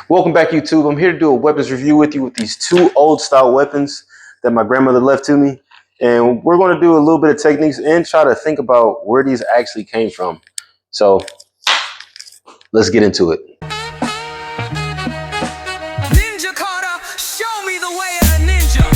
Welcome back, YouTube. I'm here to do a weapons review with you with these two old style weapons that my grandmother left to me. And we're going to do a little bit of techniques and try to think about where these actually came from. So let's get into it. Ninja Carter, show me the way of the ninja.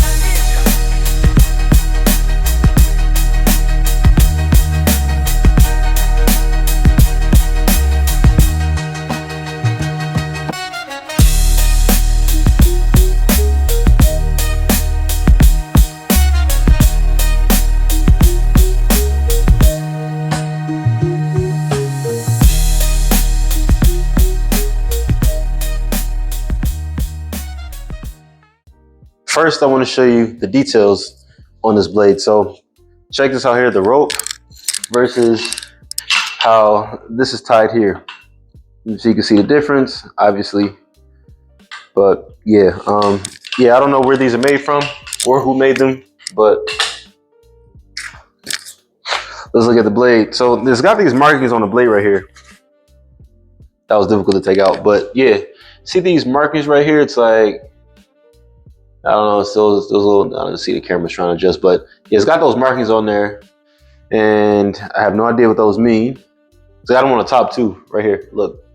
First, I want to show you the details on this blade. So check this out here, the rope versus how this is tied here. So you can see the difference, obviously. But yeah, I don't know where these are made from or who made them, but let's look at the blade. So there's got these markings on the blade right here. That was difficult to take out, but yeah, see these markings right here? It's like, I don't know, it's those little, I don't see the camera's trying to adjust, but yeah, it's got those markings on there, and I have no idea what those mean. It's got them on the top too, right here. Look,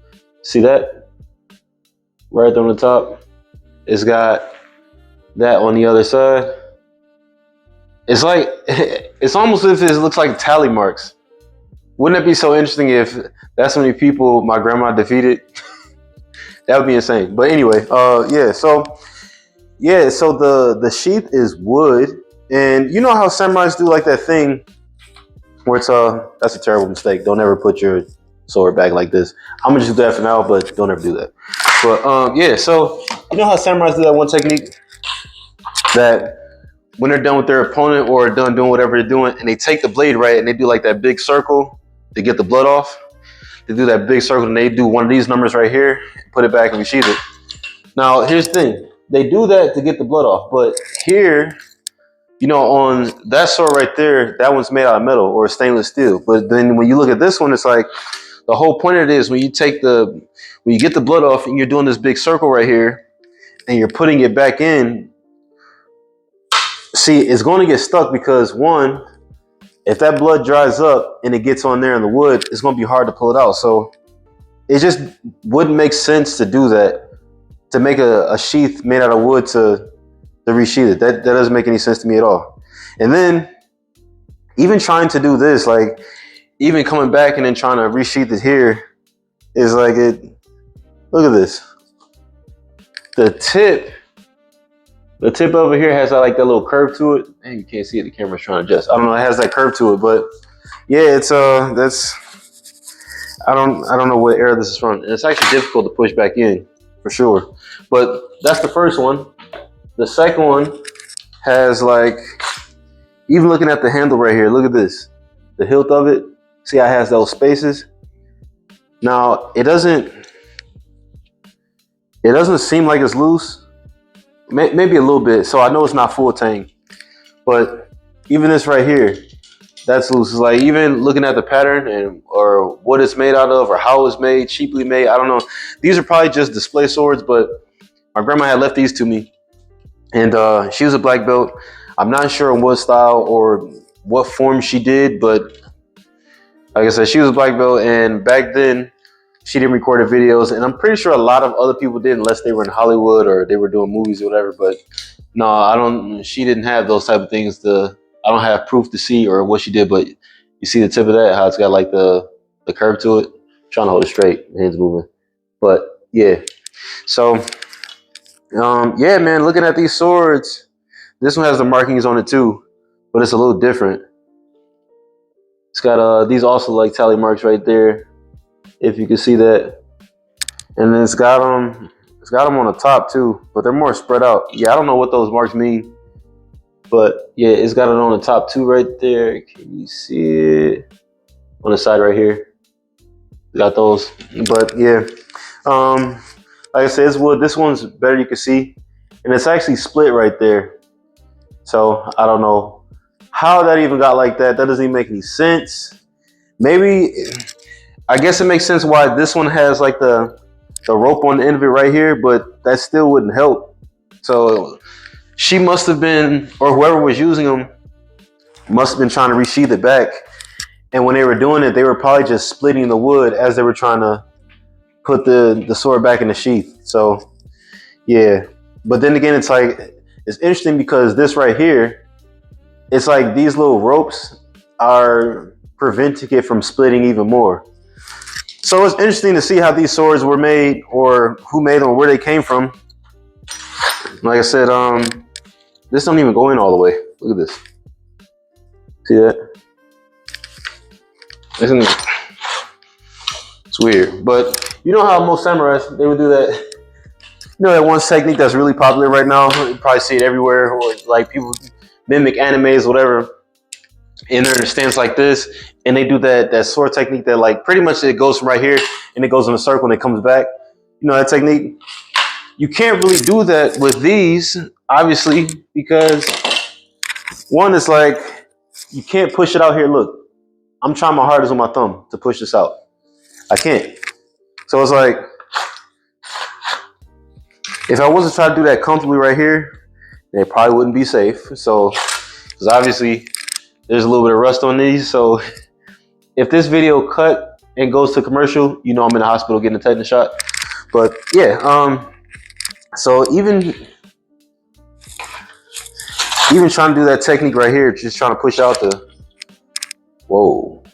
see that? Right there on the top. It's got that on the other side. It's like, it's almost as if it looks like tally marks. Wouldn't it be so interesting if that's how many people my grandma defeated? That would be insane. But anyway, so the sheath is wood, and you know how samurais do like that thing where it's that's a terrible mistake. Don't ever put your sword back like this. I'm gonna just do that for now, but don't ever do that. But yeah, so you know how samurais do that one technique that when they're done with their opponent or done doing whatever they're doing, and they take the blade, right, and they do like that big circle to get the blood off. They do that big circle and they do one of these numbers right here, put it back and resheath it. Now here's the thing. They do that to get the blood off, but here, you know, on that sword right there, that one's made out of metal or stainless steel. But then when you look at this one, it's like the whole point of it is when you get the blood off and you're doing this big circle right here and you're putting it back in, see, it's going to get stuck because one, if that blood dries up and it gets on there in the wood, it's going to be hard to pull it out. So it just wouldn't make sense to do that, to make a sheath made out of wood to resheath it. That doesn't make any sense to me at all. And then even trying to do this, like even coming back and then trying to resheath it here is like it. Look at this. The tip over here has like that little curve to it. And you can't see it. The camera's trying to adjust. I don't know. It has that curve to it, but yeah, it's that's. I don't know what era this is from. And it's actually difficult to push back in for sure. But that's the first one. The second one has like, even looking at the handle right here, look at this. The hilt of it, see how it has those spaces? Now, it doesn't seem like it's loose. Maybe a little bit, so I know it's not full tang. But even this right here, that's loose. It's like even looking at the pattern or what it's made out of or how it's made, cheaply made, I don't know. These are probably just display swords, but my grandma had left these to me. And she was a black belt. I'm not sure in what style or what form she did, but like I said, she was a black belt. And back then, she didn't record her videos. And I'm pretty sure a lot of other people did, unless they were in Hollywood or they were doing movies or whatever. But no, she didn't have those type of things. I don't have proof to see or what she did. But you see the tip of that, how it's got like the curve to it. I'm trying to hold it straight, hands moving. But yeah, so. Yeah, man, looking at these swords, this one has the markings on it too, but it's a little different. It's got these also like tally marks right there, if you can see that. And then it's got them on the top too, but they're more spread out. Yeah, I don't know what those marks mean, but yeah, it's got it on the top too right there. Can you see it? On the side right here. Got those, but yeah. Like I said, it's wood. This one's better, you can see. And it's actually split right there. So I don't know how that even got like that. That doesn't even make any sense. Maybe, I guess it makes sense why this one has like the the rope on the end of it right here, but that still wouldn't help. So she must have been, or whoever was using them, must have been trying to resheath it back. And when they were doing it, they were probably just splitting the wood as they were trying to put the sword back in the sheath. So yeah, but then again, it's like, it's interesting because this right here, it's like these little ropes are preventing it from splitting even more. So it's interesting to see how these swords were made, or who made them, or where they came from. Like I said, this don't even go in all the way. Look at this. See that? Isn't it? It's weird, but you know how most samurais, they would do that. You know that one technique that's really popular right now. You probably see it everywhere, or like people mimic animes, whatever. And they're in a stance like this, and they do that sword technique that, like, pretty much it goes from right here and it goes in a circle and it comes back. You know that technique? You can't really do that with these, obviously, because one is like, you can't push it out here. Look, I'm trying my hardest with my thumb to push this out. I can't. So it's like, if I wasn't trying to do that comfortably right here, then it probably wouldn't be safe. So, because obviously there's a little bit of rust on these. So if this video cut and goes to commercial, you know I'm in the hospital getting a tetanus shot. But yeah, so even trying to do that technique right here, just trying to push out the, whoa.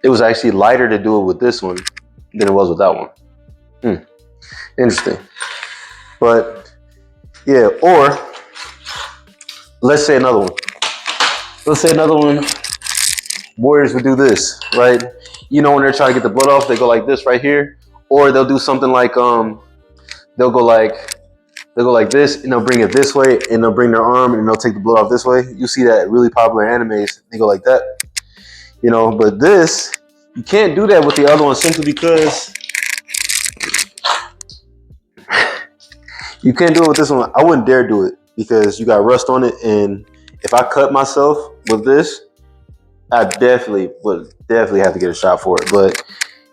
It was actually lighter to do it with this one than it was with that one. Interesting. But yeah, or let's say another one. Let's say another one, warriors would do this, right? You know, when they're trying to get the blood off, they go like this right here. Or they'll do something like, they'll go like this, and they'll bring it this way, and they'll bring their arm and they'll take the blood off this way. You see that really popular animes, they go like that. You know, but this, you can't do that with the other one simply because you can't do it with this one. I wouldn't dare do it because you got rust on it, and if I cut myself with this, I definitely would have to get a shot for it. But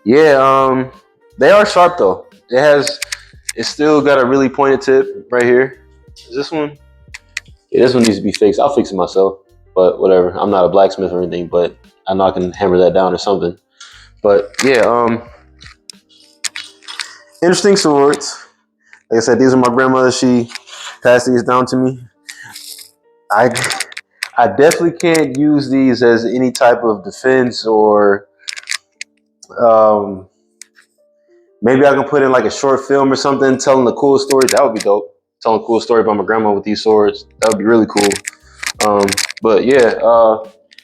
yeah, they are sharp though. It's still got a really pointed tip right here. Is this one? Yeah, this one needs to be fixed. I'll fix it myself, but whatever. I'm not a blacksmith or anything, but I know I can hammer that down or something. But yeah, interesting swords. Like I said, these are my grandmother. She passed these down to me. I definitely can't use these as any type of defense, or maybe I can put in like a short film or something telling a cool story. That would be dope. Telling a cool story about my grandma with these swords. That would be really cool. But yeah,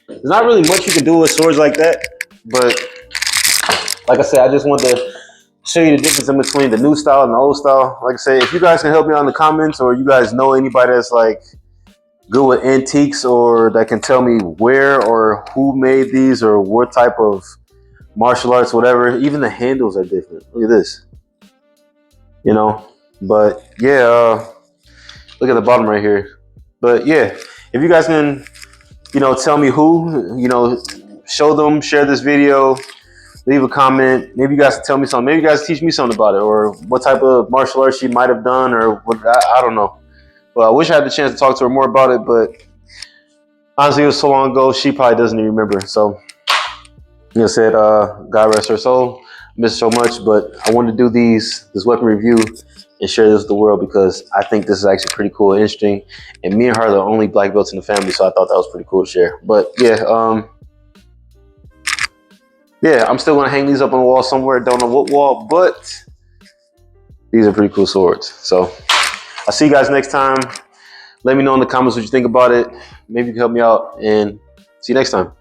there's not really much you can do with swords like that. But like I said, I just wanted to show you the difference in between the new style and the old style. Like I said, if you guys can help me out in the comments, or you guys know anybody that's like good with antiques, or that can tell me where or who made these, or what type of martial arts, whatever. Even the handles are different. Look at this. You know, but yeah, look at the bottom right here. But yeah, if you guys can, you know, tell me who, you know, show them, share this video, leave a comment. Maybe you guys can tell me something. Maybe you guys teach me something about it, or what type of martial arts she might have done, or what, I don't know. Well, I wish I had the chance to talk to her more about it, but honestly, it was so long ago, she probably doesn't even remember. So, like I said, God rest her soul. I miss her so much, but I wanted to do this weapon review and share this with the world because I think this is actually pretty cool and interesting. And me and her are the only black belts in the family, so I thought that was pretty cool to share. But yeah, yeah, I'm still gonna hang these up on the wall somewhere. Don't know what wall, but these are pretty cool swords. So I'll see you guys next time. Let me know in the comments what you think about it. Maybe you can help me out, and see you next time.